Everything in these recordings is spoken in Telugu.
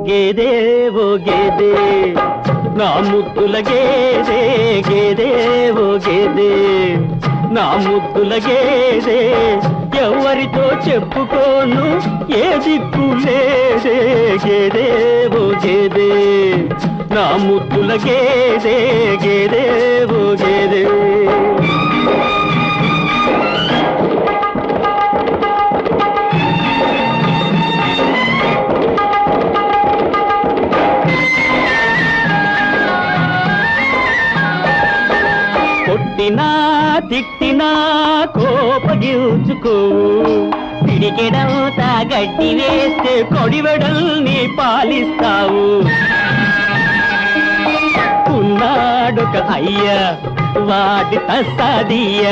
గేదే ఓ గేదే నా ముద్దుల గేదే, గేదే ఓ గేదే నా ముద్దుల గేదే, ఎవరితో చెప్పుకోను ఏ దిక్కు లేదే, గేదే ఓ గేదే నా ముద్దుల గేదే, గేదే ఓ గేదే. కొట్టినా తిట్టినా కోపగించుకోవు, పిడికెడంతా గడ్డి వేస్తే కొడివెడల్ని పాలిస్తావు. ఉన్నాడొక అయ్య వాటి తస్సాదియ్య,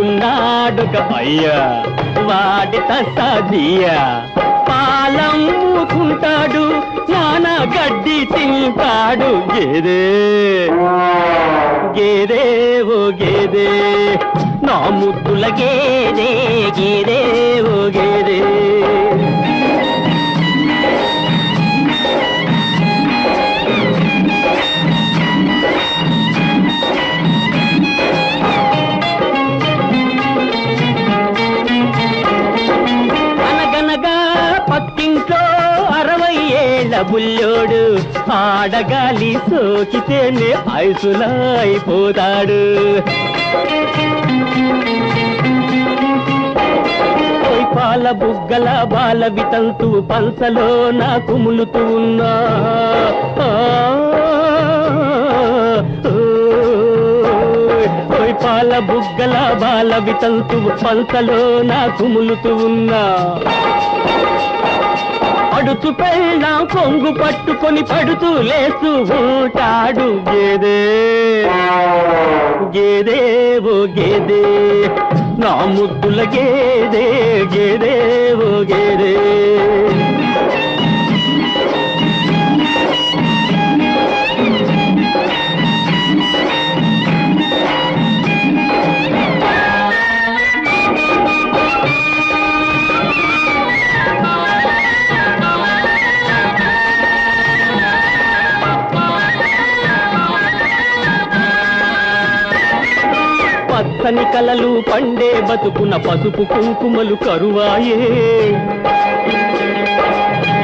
ఉన్నాడొక అయ్య వాటి తస్సాదియ్య, పాలమ్ముకుంటాడు నానా గడ్డి తింటాడు. గేదే గేదే ఓ గేదే నా ముద్దుల గేదే, గేదే ఓ గేదే. అనగనగా పక్కింట్లో 60 ఏళ్ల బుల్లోడు, ఆడగాలి సోకితేనే ఐసులా అయిపోతాడు. పాల బుగ్గల బాల వితంతు పంచలో నా కుములుతూ ఉన్నా, పాల బుగ్గల బాల వితంతు పంచలో నా కుములుతూ ఉన్నా, పడుతూ పెళ్ళాం కొంగు పట్టుకొని పడుతూ లేస్తూ ఉంటాడు. గేదే గేదే ఓ గేదే నా ముద్దుల గేదే, గేదే ఓ గేదే. పచ్చని కలలు పండే బతుకున పసుపు కుంకుమలు కరువాయే,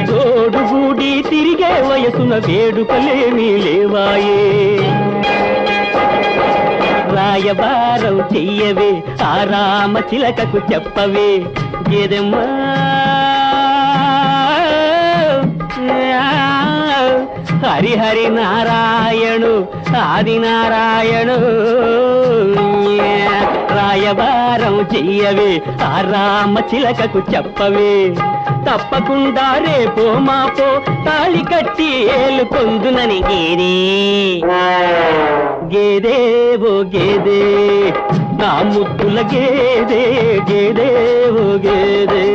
తోడుగూడి తిరిగే వయసున వేడుకలేమీ లేవాయే. రాయబారం చెయ్యవే ఆ రామ చిలకకు చెప్పవే, గేదెమ్మా హరిహరి నారాయణు ఆది నారాయణు, రాయబారం చెయ్యవే ఆ రామ చిలకకు చెప్పవే, తప్పకుండా రేపో మాపో తాళి కట్టి ఏలుకొందునని. గేదే గేదే ఓ గేదే నా ముద్దుల గేదే, గేదే ఓ గేదే.